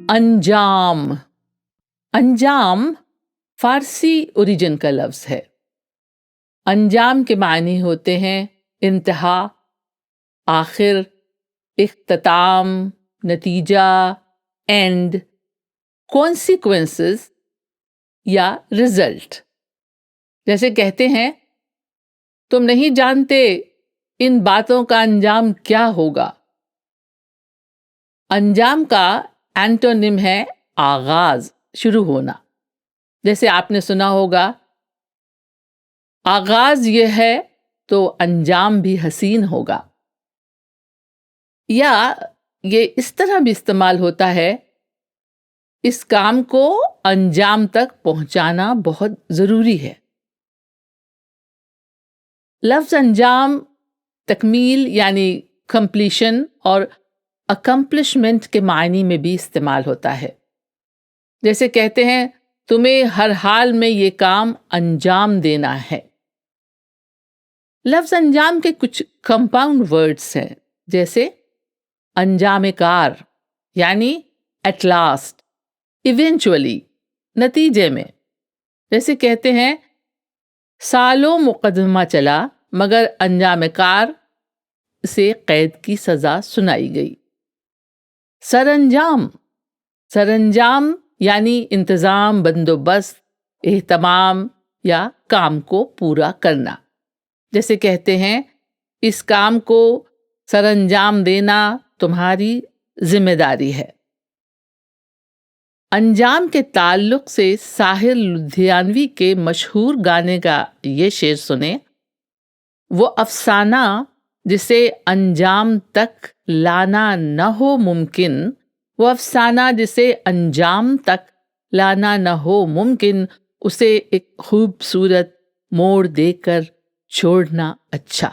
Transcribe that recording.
انجام. انجام فارسی اوریجن کا لفظ ہے. انجام کے معنی ہوتے ہیں انتہا، آخر، اختتام، نتیجہ، اینڈ، کانسیکوینسز یا رزلٹ. جیسے کہتے ہیں تم نہیں جانتے ان باتوں کا انجام کیا ہوگا. انجام کا اینٹونیم ہے آغاز، شروع ہونا. جیسے آپ نے سنا ہوگا آغاز یہ ہے تو انجام بھی حسین ہوگا. یا یہ اس طرح بھی استعمال ہوتا ہے اس کام کو انجام تک پہنچانا بہت ضروری ہے. لفظ انجام تکمیل یعنی کمپلیشن اور اکمپلشمنٹ کے معنی میں بھی استعمال ہوتا ہے. جیسے کہتے ہیں تمہیں ہر حال میں یہ کام انجام دینا ہے. لفظ انجام کے کچھ کمپاؤنڈ ورڈز ہیں، جیسے انجام کار یعنی ایٹ لاسٹ، ایونچولی، نتیجے میں. جیسے کہتے ہیں سالوں مقدمہ چلا مگر انجام کار سے قید کی سزا سنائی گئی. سر انجام، سر انجام یعنی انتظام، بندوبست، اہتمام یا کام کو پورا کرنا. جیسے کہتے ہیں اس کام کو سر انجام دینا تمہاری ذمہ داری ہے. انجام کے تعلق سے ساحر لدھیانوی کے مشہور گانے کا یہ شعر سنیں: وہ افسانہ جسے انجام تک لانا نہ ہو ممکن، وہ افسانہ جسے انجام تک لانا نہ ہو ممکن، اسے ایک خوبصورت موڑ دے کر چھوڑنا اچھا.